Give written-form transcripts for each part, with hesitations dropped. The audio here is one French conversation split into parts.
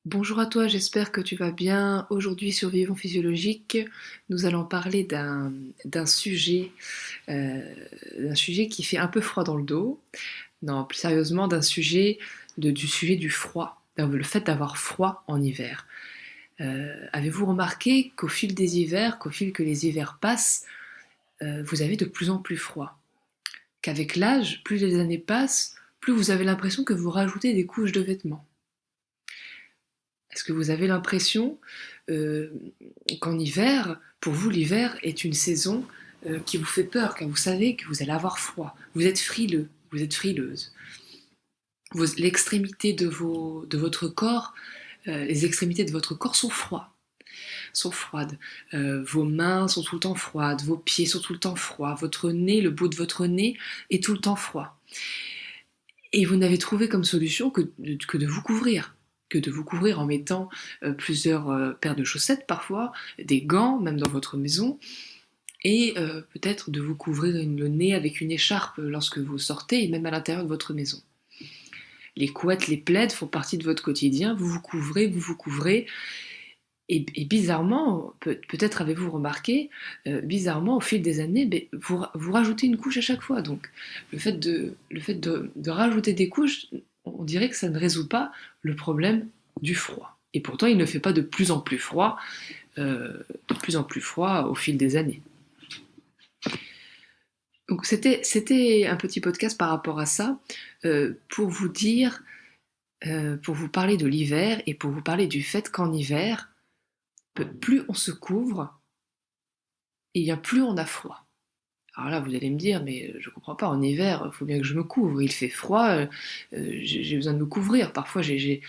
Bonjour à toi, j'espère que tu vas bien. Aujourd'hui sur Vivons Physiologique, nous allons parler d'un sujet, euh, d'un sujet qui fait un peu froid dans le dos. Non, plus sérieusement, du sujet du froid, le fait d'avoir froid en hiver. Avez-vous remarqué qu'au fil des hivers, qu'au fil que les hivers passent, vous avez de plus en plus froid? Qu'avec l'âge, plus les années passent, plus vous avez l'impression que vous rajoutez des couches de vêtements. Est-ce que vous avez l'impression euh, qu'en hiver, pour vous, l'hiver est une saison qui vous fait peur, car vous savez que vous allez avoir froid. Vous êtes frileux, vous êtes frileuse. L'extrémité de votre corps, les extrémités de votre corps sont froides. Vos mains sont tout le temps froides, vos pieds sont tout le temps froids, votre nez, le bout de votre nez est tout le temps froid. Et vous n'avez trouvé comme solution que de vous couvrir. Que de vous couvrir en mettant plusieurs paires de chaussettes parfois, des gants, même dans votre maison, et peut-être de vous couvrir le nez avec une écharpe lorsque vous sortez, et même à l'intérieur de votre maison. Les couettes, les plaids font partie de votre quotidien, vous vous couvrez, et bizarrement, peut-être avez-vous remarqué, bizarrement, au fil des années, vous rajoutez une couche à chaque fois. Donc, le fait de rajouter des couches, on dirait que ça ne résout pas le problème du froid. Et pourtant, il ne fait pas de plus en plus froid au fil des années. Donc, c'était un petit podcast par rapport à ça, pour vous dire, pour vous parler de l'hiver et pour vous parler du fait qu'en hiver, plus on se couvre, et bien plus on a froid. Alors là, vous allez me dire, mais je comprends pas, en hiver, il faut bien que je me couvre, il fait froid, j'ai besoin de me couvrir. Parfois, j'ai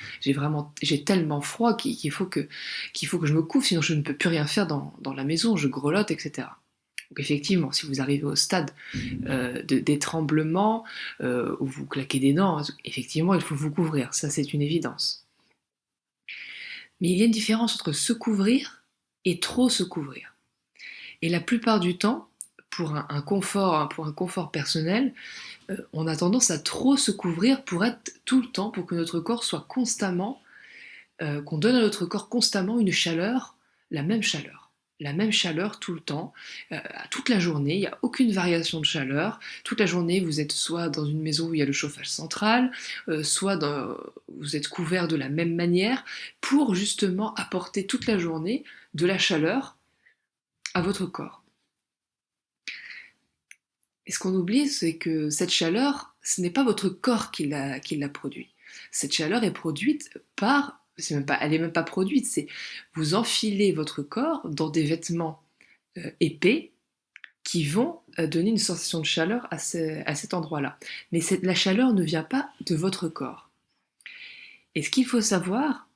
tellement froid qu'il faut que je me couvre, sinon je ne peux plus rien faire dans la maison, je grelotte, etc. Donc effectivement, si vous arrivez au stade des tremblements, où vous claquez des dents, effectivement, il faut vous couvrir, ça c'est une évidence. Mais il y a une différence entre se couvrir et trop se couvrir. Et la plupart du temps, pour un confort personnel, on a tendance à trop se couvrir pour être tout le temps, pour que notre corps soit constamment, qu'on donne à notre corps constamment une chaleur, la même chaleur. La même chaleur tout le temps, toute la journée, il n'y a aucune variation de chaleur. Toute la journée, vous êtes soit dans une maison où il y a le chauffage central, vous êtes couvert de la même manière, pour justement apporter toute la journée de la chaleur à votre corps. Et ce qu'on oublie, c'est que cette chaleur, ce n'est pas votre corps qui la produit. Cette chaleur est produite par, elle n'est même pas produite, c'est vous enfilez votre corps dans des vêtements épais qui vont donner une sensation de chaleur à cet endroit-là. Mais la chaleur ne vient pas de votre corps. Et ce qu'il faut savoir,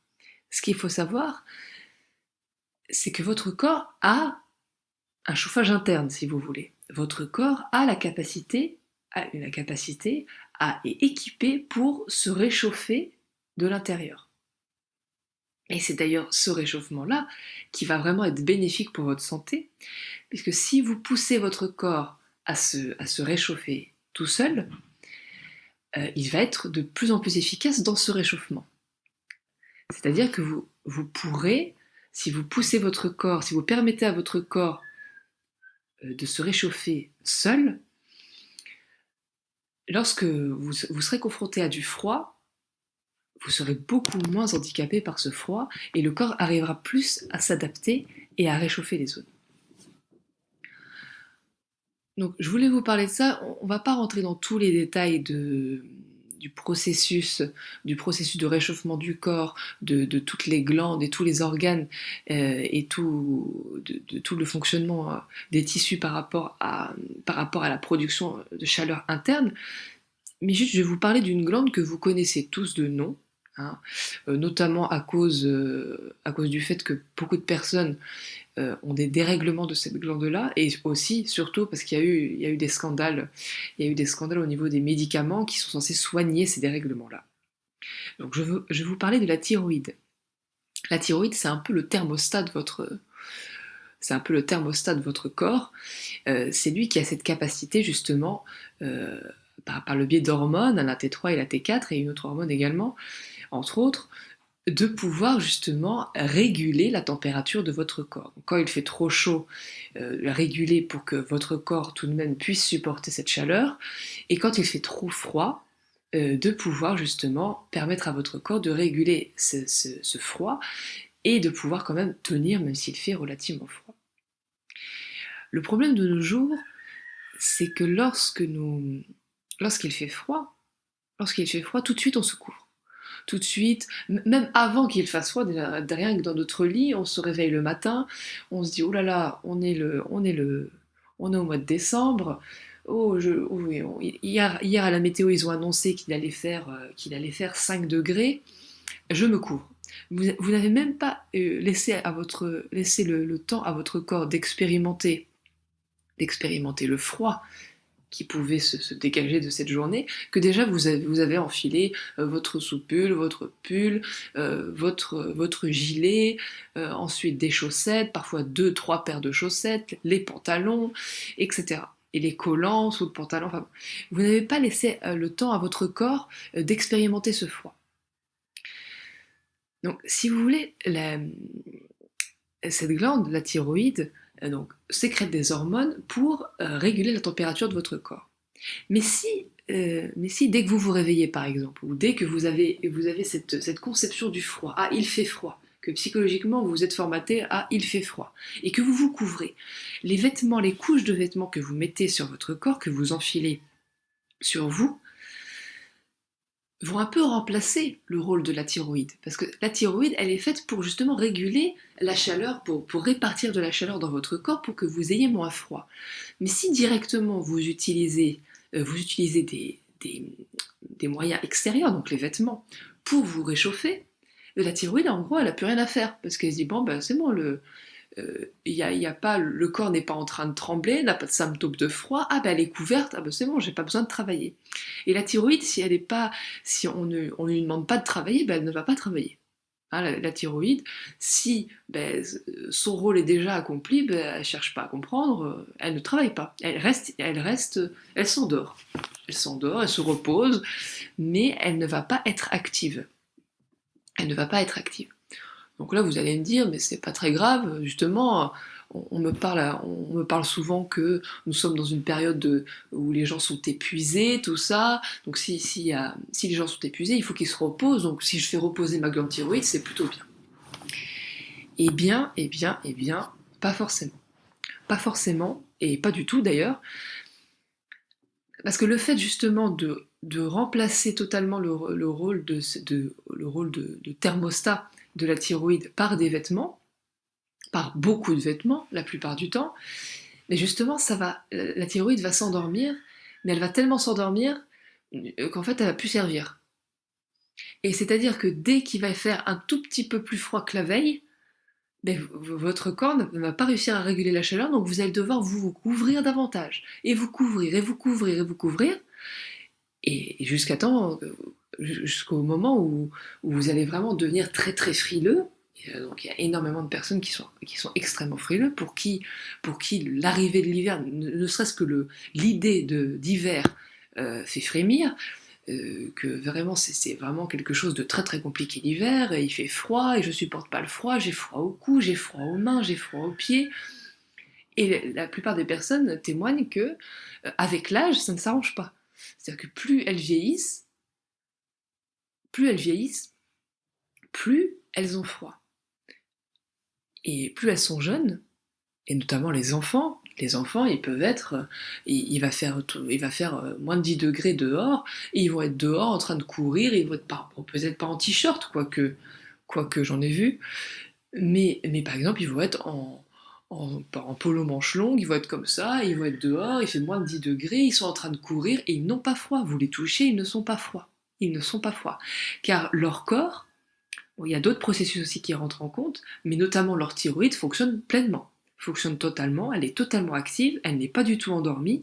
c'est que votre corps a un chauffage interne, si vous voulez. Votre corps a la capacité est équipé pour se réchauffer de l'intérieur. Et c'est d'ailleurs ce réchauffement-là qui va vraiment être bénéfique pour votre santé, puisque si vous poussez votre corps à se réchauffer tout seul, il va être de plus en plus efficace dans ce réchauffement. C'est-à-dire que vous pourrez, si vous poussez votre corps, si vous permettez à votre corps de se réchauffer seul, lorsque vous serez confronté à du froid, vous serez beaucoup moins handicapé par ce froid et le corps arrivera plus à s'adapter et à réchauffer les zones. Donc je voulais vous parler de ça, on ne va pas rentrer dans tous les détails du processus, de réchauffement du corps, de toutes les glandes et tous les organes et de tout le fonctionnement des tissus par rapport à la production de chaleur interne. Mais juste, je vais vous parler d'une glande que vous connaissez tous de nom, hein, notamment à cause du fait que beaucoup de personnes ont des dérèglements de cette glande-là, et aussi, surtout, parce il y a eu des scandales, il y a eu des scandales au niveau des médicaments qui sont censés soigner ces dérèglements-là. Donc je vais vous parler de la thyroïde. La thyroïde, c'est un peu le thermostat de votre corps. C'est lui qui a cette capacité justement, par le biais d'hormones, la T3 et la T4 et une autre hormone également, entre autres, de pouvoir justement réguler la température de votre corps. Quand il fait trop chaud, réguler pour que votre corps tout de même puisse supporter cette chaleur, et quand il fait trop froid, de pouvoir justement permettre à votre corps de réguler ce froid et de pouvoir quand même tenir même s'il fait relativement froid. Le problème de nos jours, c'est que lorsqu'il fait froid, tout de suite on se couvre. Tout de suite, même avant qu'il fasse froid, déjà, rien que dans notre lit, on se réveille le matin, on se dit oh là là, on est au mois de décembre. Oh oui, hier à la météo, ils ont annoncé qu'il allait faire 5 degrés. Je me couvre. Vous n'avez même pas laissé le temps à votre corps d'expérimenter le froid qui pouvait se dégager de cette journée, que déjà vous avez enfilé votre soupule, votre pull, votre gilet, ensuite des chaussettes, parfois 2, 3 paires de chaussettes, les pantalons, etc. Et les collants sous le pantalon. Enfin, vous n'avez pas laissé le temps à votre corps d'expérimenter ce froid. Donc, si vous voulez, cette glande, la thyroïde, donc, sécrète des hormones pour réguler la température de votre corps. Mais si dès que vous vous réveillez par exemple, ou dès que vous avez cette conception du froid, ah il fait froid, que psychologiquement vous êtes formaté à il fait froid, et que vous vous couvrez, les vêtements, les couches de vêtements que vous mettez sur votre corps, que vous enfilez sur vous, vont un peu remplacer le rôle de la thyroïde. Parce que la thyroïde, elle est faite pour justement réguler la chaleur, pour répartir de la chaleur dans votre corps pour que vous ayez moins froid. Mais si directement vous utilisez des moyens extérieurs, donc les vêtements, pour vous réchauffer, la thyroïde, en gros, elle n'a plus rien à faire. Parce qu'elle se dit, bon, ben, c'est bon, le corps n'est pas en train de trembler, n'a pas de symptômes de froid, ah ben elle est couverte, ah ben c'est bon, j'ai pas besoin de travailler. Et la thyroïde, si on ne lui demande pas de travailler, ben elle ne va pas travailler. Hein, la thyroïde, si son rôle est déjà accompli, elle ne cherche pas à comprendre, elle ne travaille pas. Elle s'endort. Elle s'endort, elle se repose, mais elle ne va pas être active. Elle ne va pas être active. Donc là, vous allez me dire, mais c'est pas très grave, justement, on me parle souvent que nous sommes dans une période où les gens sont épuisés, tout ça. Donc si les gens sont épuisés, il faut qu'ils se reposent. Donc si je fais reposer ma glande thyroïde, c'est plutôt bien. Eh bien, pas forcément. Pas forcément, et pas du tout d'ailleurs. Parce que le fait justement de remplacer totalement le rôle de thermostat de la thyroïde par des vêtements, par beaucoup de vêtements la plupart du temps, mais justement la thyroïde va s'endormir, mais elle va tellement s'endormir qu'en fait elle va plus servir. Et c'est-à-dire que dès qu'il va faire un tout petit peu plus froid que la veille, votre corps ne va pas réussir à réguler la chaleur, donc vous allez devoir vous couvrir davantage, et vous couvrir, et vous couvrir, et vous couvrir, et jusqu'au moment où vous allez vraiment devenir très très frileux. Donc il y a énormément de personnes qui sont extrêmement frileux, pour qui l'arrivée de l'hiver, ne serait-ce que l'idée d'hiver fait frémir, que vraiment c'est vraiment quelque chose de très très compliqué l'hiver, et il fait froid, et je supporte pas le froid, j'ai froid au cou, j'ai froid aux mains, j'ai froid aux pieds. Et la plupart des personnes témoignent que, avec l'âge, ça ne s'arrange pas. C'est-à-dire que plus elles vieillissent, plus elles ont froid. Et plus elles sont jeunes, et notamment les enfants, ils peuvent être, il va faire moins de 10 degrés dehors, et ils vont être dehors en train de courir, ils vont être peut-être pas en t-shirt, quoique j'en ai vu, mais par exemple, ils vont être en polo manche longue, ils vont être comme ça, ils vont être dehors, il fait moins de 10 degrés, ils sont en train de courir, et ils n'ont pas froid. Vous les touchez, ils ne sont pas froids. Ils ne sont pas froids. Car leur corps, bon, il y a d'autres processus aussi qui rentrent en compte, mais notamment leur thyroïde fonctionne pleinement, fonctionne totalement, elle est totalement active, elle n'est pas du tout endormie,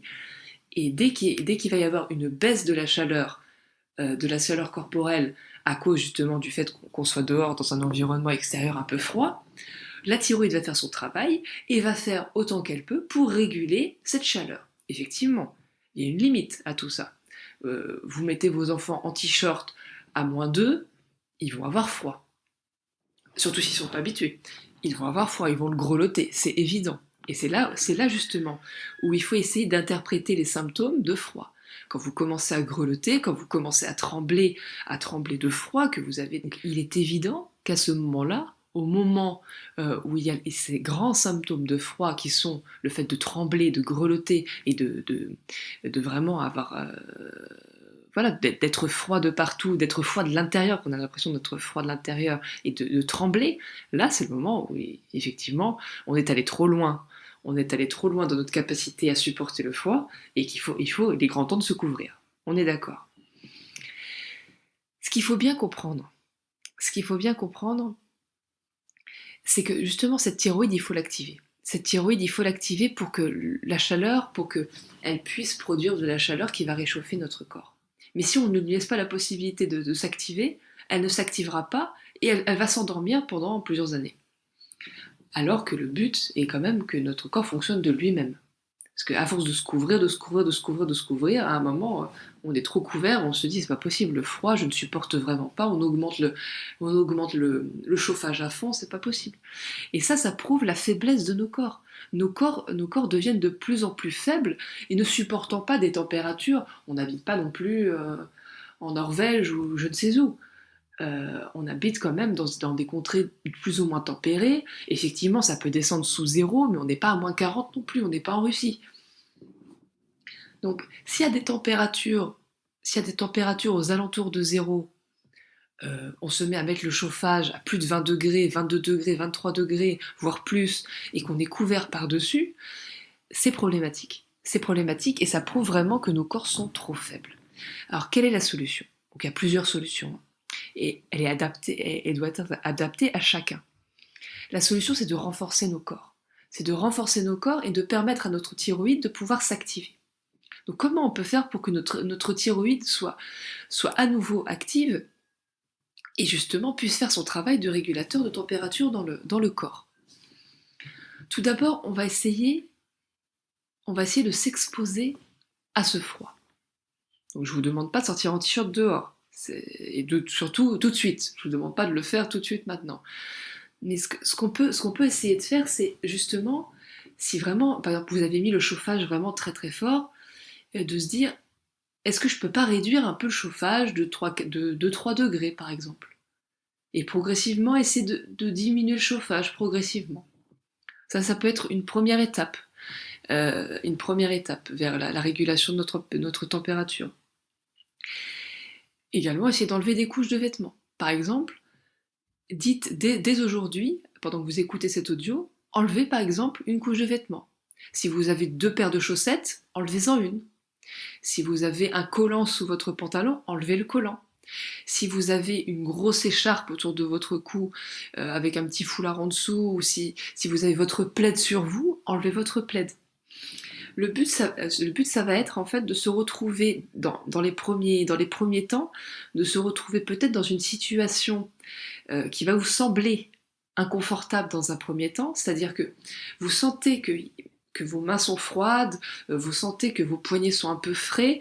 et dès qu'il va y avoir une baisse de la chaleur corporelle, à cause justement du fait qu'on soit dehors dans un environnement extérieur un peu froid, la thyroïde va faire son travail et va faire autant qu'elle peut pour réguler cette chaleur. Effectivement, il y a une limite à tout ça. Vous mettez vos enfants en t-shirt à -2, ils vont avoir froid. surtout s'ils ne sont pas habitués. Ils vont avoir froid, ils vont le grelotter, c'est évident. Et c'est là justement où il faut essayer d'interpréter les symptômes de froid. Quand vous commencez à grelotter, quand vous commencez à trembler de froid, que vous avez, donc il est évident qu'à ce moment-là, au moment où il y a ces grands symptômes de froid qui sont le fait de trembler, de grelotter et de vraiment avoir voilà, d'être froid de partout, d'être froid de l'intérieur, qu'on a l'impression d'être froid de l'intérieur et de trembler, là c'est le moment où effectivement on est allé trop loin. On est allé trop loin dans notre capacité à supporter le froid et il est grand temps de se couvrir. On est d'accord. Ce qu'il faut bien comprendre, c'est que justement cette thyroïde, il faut l'activer. Cette thyroïde, il faut l'activer pour que la chaleur, pour qu'elle puisse produire de la chaleur qui va réchauffer notre corps. Mais si on ne lui laisse pas la possibilité de s'activer, elle ne s'activera pas et elle va s'endormir pendant plusieurs années. Alors que le but est quand même que notre corps fonctionne de lui-même. Parce qu'à force de se couvrir, à un moment, on est trop couvert, on se dit c'est pas possible, le froid, je ne supporte vraiment pas, on augmente le chauffage à fond, c'est pas possible. Et ça prouve la faiblesse de nos corps. Nos corps deviennent de plus en plus faibles et ne supportant pas des températures. On n'habite pas non plus en Norvège ou je ne sais où. On habite quand même dans des contrées plus ou moins tempérées. Effectivement, ça peut descendre sous zéro, mais on n'est pas à moins 40 non plus, on n'est pas en Russie. Donc, s'il y a des températures aux alentours de zéro, on se met à mettre le chauffage à plus de 20 degrés, 22 degrés, 23 degrés, voire plus, et qu'on est couvert par-dessus, c'est problématique. C'est problématique et ça prouve vraiment que nos corps sont trop faibles. Alors, quelle est la solution? Donc, il y a plusieurs solutions. Et elle doit être adaptée à chacun. La solution, c'est de renforcer nos corps. C'est de renforcer nos corps et de permettre à notre thyroïde de pouvoir s'activer. Donc comment on peut faire pour que notre thyroïde soit à nouveau active et justement puisse faire son travail de régulateur de température dans le corps? Tout d'abord, on va essayer de s'exposer à ce froid. Donc je ne vous demande pas de sortir en t-shirt dehors. Surtout tout de suite. Je ne vous demande pas de le faire tout de suite maintenant. Mais ce qu'on peut essayer de faire, c'est justement, si vraiment, par exemple, vous avez mis le chauffage vraiment très très fort, de se dire, est-ce que je peux pas réduire un peu le chauffage de 3 degrés, par exemple? Et progressivement, essayer de diminuer le chauffage, progressivement. Ça peut être une première étape vers la régulation de notre température. Également, essayer d'enlever des couches de vêtements. Par exemple, dites dès aujourd'hui, pendant que vous écoutez cet audio, enlevez par exemple une couche de vêtements. Si vous avez 2 paires de chaussettes, enlevez-en une. Si vous avez un collant sous votre pantalon, enlevez le collant. Si vous avez une grosse écharpe autour de votre cou avec un petit foulard en dessous, ou si vous avez votre plaid sur vous, enlevez votre plaid. Le but, ça va être en fait de se retrouver dans les premiers temps, de se retrouver peut-être dans une situation qui va vous sembler inconfortable dans un premier temps, c'est-à-dire que vous sentez que vos mains sont froides, vous sentez que vos poignets sont un peu frais,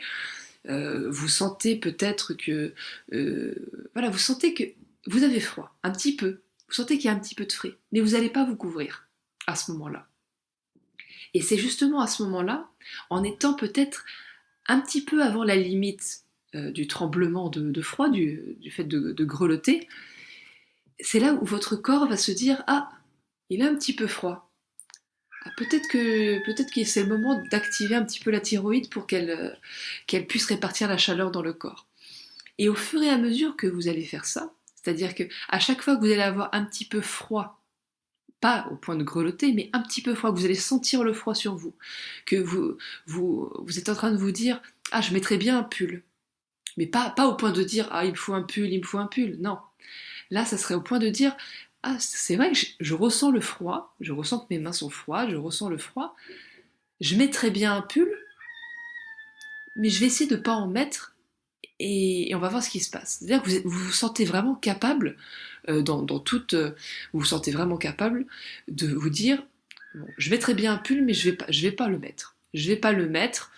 vous sentez peut-être que vous sentez que vous avez froid, un petit peu, vous sentez qu'il y a un petit peu de frais, mais vous n'allez pas vous couvrir à ce moment-là. Et c'est justement à ce moment-là, en étant peut-être un petit peu avant la limite du tremblement de froid, du fait de grelotter, c'est là où votre corps va se dire « Ah, il est un petit peu froid. Peut-être que c'est le moment d'activer un petit peu la thyroïde pour qu'elle puisse répartir la chaleur dans le corps. » Et au fur et à mesure que vous allez faire ça, c'est-à-dire qu'à chaque fois que vous allez avoir un petit peu froid, pas au point de grelotter, mais un petit peu froid, que vous allez sentir le froid sur vous, que vous êtes en train de vous dire « Ah, je mettrais bien un pull. » Mais pas au point de dire « Ah, il me faut un pull. » Non. Là, ça serait au point de dire « Ah, c'est vrai que je ressens le froid, je ressens que mes mains sont froides, je ressens le froid. Je mettrais bien un pull, mais je vais essayer de ne pas en mettre et on va voir ce qui se passe. » C'est-à-dire que vous vous sentez vraiment capable, vous vous sentez vraiment capable de vous dire bon, « Je mettrais bien un pull, mais je vais pas le mettre. Je vais pas le mettre. »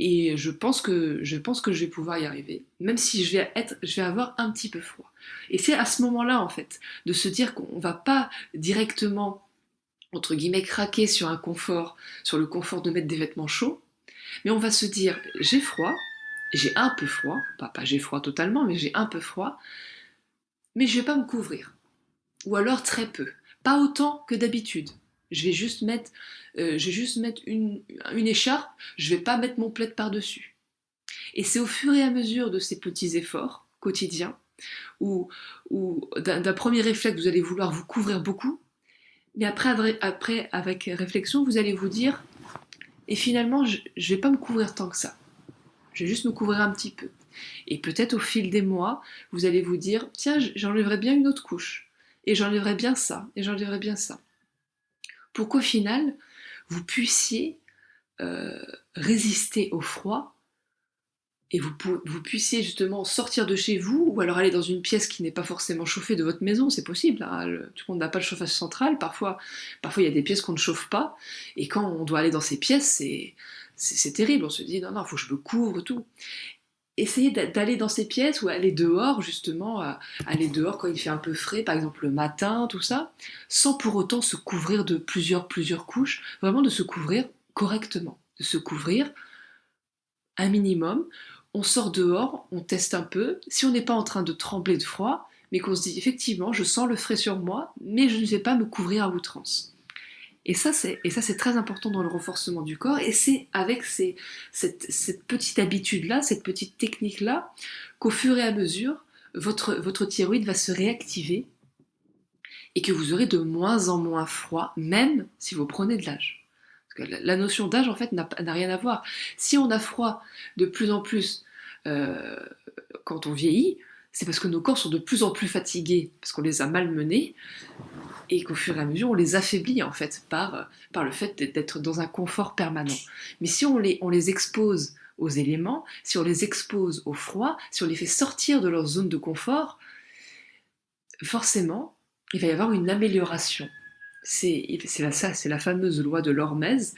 Et je pense que je vais pouvoir y arriver, même si je vais avoir un petit peu froid. Et c'est à ce moment-là, en fait, de se dire qu'on va pas directement, entre guillemets, craquer sur un confort, sur le confort de mettre des vêtements chauds, mais on va se dire, j'ai froid, j'ai un peu froid, pas j'ai froid totalement, mais j'ai un peu froid, mais je vais pas me couvrir. Ou alors très peu. Pas autant que d'habitude. Je vais juste mettre une écharpe, je vais pas mettre mon plaid par-dessus. Et c'est au fur et à mesure de ces petits efforts quotidiens où d'un premier réflexe, vous allez vouloir vous couvrir beaucoup, mais après, avec réflexion, vous allez vous dire, et finalement, je vais pas me couvrir tant que ça. Je vais juste me couvrir un petit peu. Et peut-être au fil des mois, vous allez vous dire, tiens, j'enlèverais bien une autre couche. Et j'enlèverais bien ça, et j'enlèverais bien ça. Pour qu'au final, vous puissiez euh, résister au froid et vous puissiez justement sortir de chez vous ou alors aller dans une pièce qui n'est pas forcément chauffée de votre maison, c'est possible, hein, tout le monde n'a pas le chauffage central, parfois il y a des pièces qu'on ne chauffe pas, et quand on doit aller dans ces pièces, c'est terrible, on se dit non, il faut que je me couvre, tout. Essayez d'aller dans ces pièces ou aller dehors, justement, aller dehors quand il fait un peu frais, par exemple le matin, tout ça, sans pour autant se couvrir de plusieurs couches, vraiment de se couvrir correctement, de se couvrir un minimum. On sort dehors, on teste un peu, si on n'est pas en train de trembler de froid, mais qu'on se dit effectivement, je sens le frais sur moi, mais je ne vais pas me couvrir à outrance. Et ça, c'est très important dans le renforcement du corps, et c'est avec cette petite habitude-là, cette petite technique-là, qu'au fur et à mesure, votre thyroïde va se réactiver et que vous aurez de moins en moins froid, même si vous prenez de l'âge. Parce que la notion d'âge, en fait, n'a rien à voir. Si on a froid de plus en plus euh, quand on vieillit, c'est parce que nos corps sont de plus en plus fatigués, parce qu'on les a malmenés, et qu'au fur et à mesure, on les affaiblit en fait par le fait d'être dans un confort permanent. Mais si on les expose aux éléments, si on les expose au froid, si on les fait sortir de leur zone de confort, forcément, il va y avoir une amélioration. C'est la fameuse loi de l'hormèse.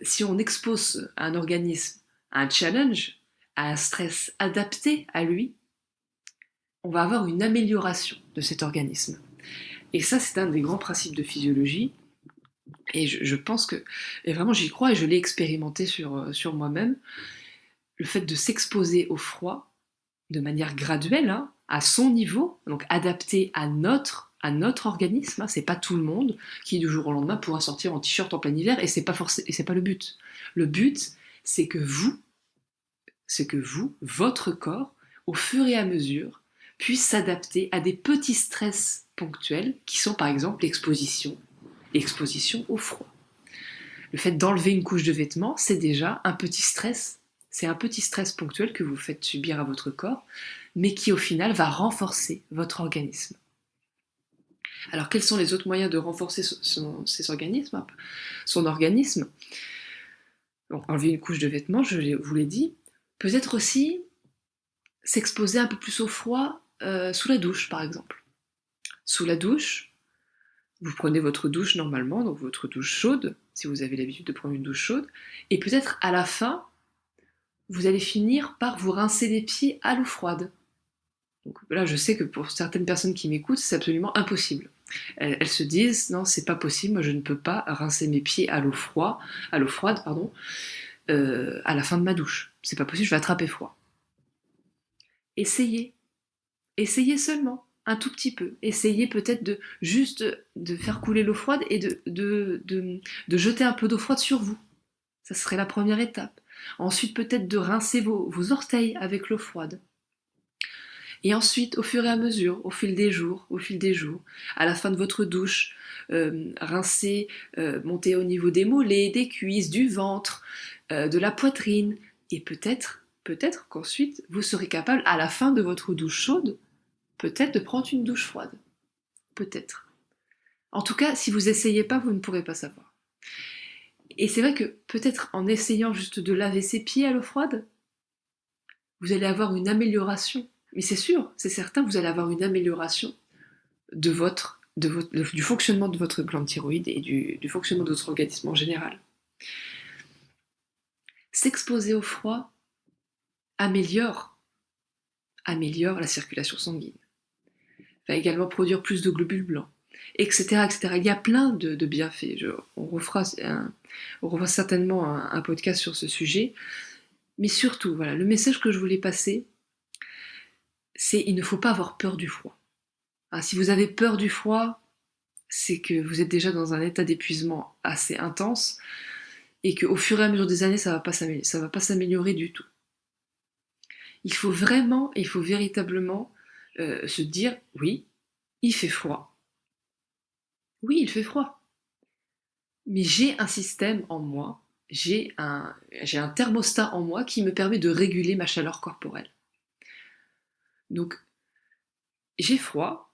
Si on expose un organisme à un challenge, à un stress adapté à lui, on va avoir une amélioration de cet organisme. Et ça, c'est un des grands principes de physiologie. Et je pense que, et vraiment j'y crois et je l'ai expérimenté sur moi-même, le fait de s'exposer au froid de manière graduelle, hein, à son niveau, donc adapté à notre organisme, hein, c'est pas tout le monde qui du jour au lendemain pourra sortir en t-shirt en plein hiver, et c'est pas le but. Le but, c'est que vous, votre corps, au fur et à mesure, puisse s'adapter à des petits stress ponctuels qui sont par exemple l'exposition au froid. Le fait d'enlever une couche de vêtements, c'est déjà un petit stress. C'est un petit stress ponctuel que vous faites subir à votre corps, mais qui au final va renforcer votre organisme. Alors quels sont les autres moyens de renforcer son organisme? Donc, enlever une couche de vêtements, je vous l'ai dit. Peut-être aussi s'exposer un peu plus au froid sous la douche, par exemple. Sous la douche, vous prenez votre douche normalement, donc votre douche chaude, si vous avez l'habitude de prendre une douche chaude, et peut-être à la fin, vous allez finir par vous rincer les pieds à l'eau froide. Donc là, je sais que pour certaines personnes qui m'écoutent, c'est absolument impossible. Elles se disent, non, c'est pas possible, moi je ne peux pas rincer mes pieds à l'eau froide, pardon, à la fin de ma douche. C'est pas possible, je vais attraper froid. Essayez. Essayez seulement, un tout petit peu. Essayez peut-être juste de faire couler l'eau froide et de jeter un peu d'eau froide sur vous. Ça serait la première étape. Ensuite, peut-être de rincer vos orteils avec l'eau froide. Et ensuite, au fur et à mesure, au fil des jours, à la fin de votre douche, rincez, montez au niveau des mollets, des cuisses, du ventre, de la poitrine. Et peut-être qu'ensuite, vous serez capable, à la fin de votre douche chaude, peut-être de prendre une douche froide. Peut-être. En tout cas, si vous essayez pas, vous ne pourrez pas savoir. Et c'est vrai que peut-être en essayant juste de laver ses pieds à l'eau froide, vous allez avoir une amélioration. Mais c'est sûr, c'est certain, vous allez avoir une amélioration du fonctionnement de votre glande thyroïde et du fonctionnement de votre organisme en général. s'exposer au froid améliore la circulation sanguine, va également produire plus de globules blancs, etc. etc. Il y a plein de bienfaits. On refera certainement un podcast sur ce sujet. Mais surtout, voilà, le message que je voulais passer, c'est il ne faut pas avoir peur du froid. Si vous avez peur du froid, c'est que vous êtes déjà dans un état d'épuisement assez intense et qu'au fur et à mesure des années, ça va pas s'améliorer du tout. Il faut véritablement se dire, oui, il fait froid. Oui, il fait froid. Mais j'ai un système en moi, j'ai un thermostat en moi qui me permet de réguler ma chaleur corporelle. Donc, j'ai froid,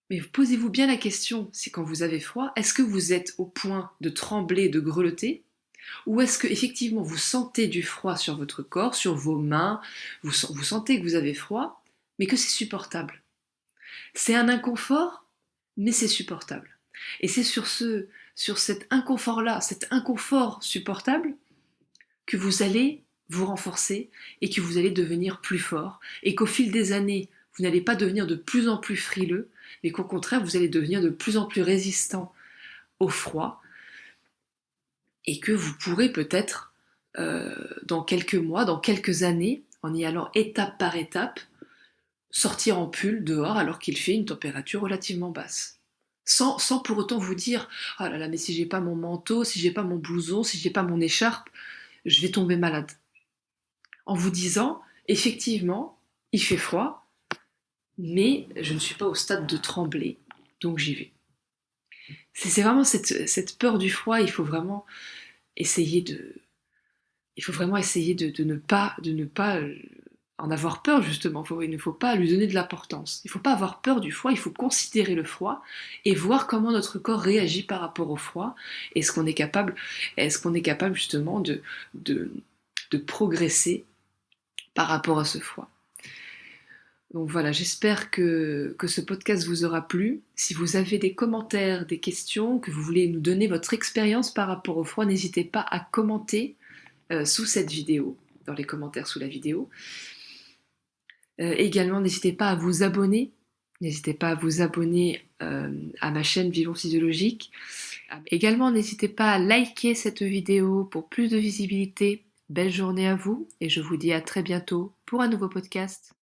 mais posez-vous bien la question, c'est quand vous avez froid, est-ce que vous êtes au point de trembler, de grelotter, ou est-ce que effectivement vous sentez du froid sur votre corps, sur vos mains, vous sentez que vous avez froid, mais que c'est supportable. C'est un inconfort, mais c'est supportable. Et c'est sur cet inconfort-là, cet inconfort supportable, que vous allez vous renforcer et que vous allez devenir plus fort, et qu'au fil des années, vous n'allez pas devenir de plus en plus frileux, mais qu'au contraire, vous allez devenir de plus en plus résistant au froid, et que vous pourrez peut-être, dans quelques mois, dans quelques années, en y allant étape par étape, sortir en pull dehors alors qu'il fait une température relativement basse. Sans pour autant vous dire « Ah là là, mais si j'ai pas mon manteau, si j'ai pas mon blouson, si j'ai pas mon écharpe, je vais tomber malade. » En vous disant « Effectivement, il fait froid, mais je ne suis pas au stade de trembler, donc j'y vais. » C'est vraiment cette peur du froid, il faut vraiment essayer de ne pas en avoir peur, justement. Il ne faut pas lui donner de l'importance. Il ne faut pas avoir peur du froid, il faut considérer le froid et voir comment notre corps réagit par rapport au froid. Est-ce qu'on est capable justement de progresser par rapport à ce froid. Donc voilà, j'espère que ce podcast vous aura plu. Si vous avez des commentaires, des questions, que vous voulez nous donner votre expérience par rapport au froid, n'hésitez pas à commenter sous cette vidéo, dans les commentaires sous la vidéo. Également, n'hésitez pas à vous abonner. N'hésitez pas à vous abonner à ma chaîne Vivons Physiologique. Également, n'hésitez pas à liker cette vidéo pour plus de visibilité. Belle journée à vous et je vous dis à très bientôt pour un nouveau podcast.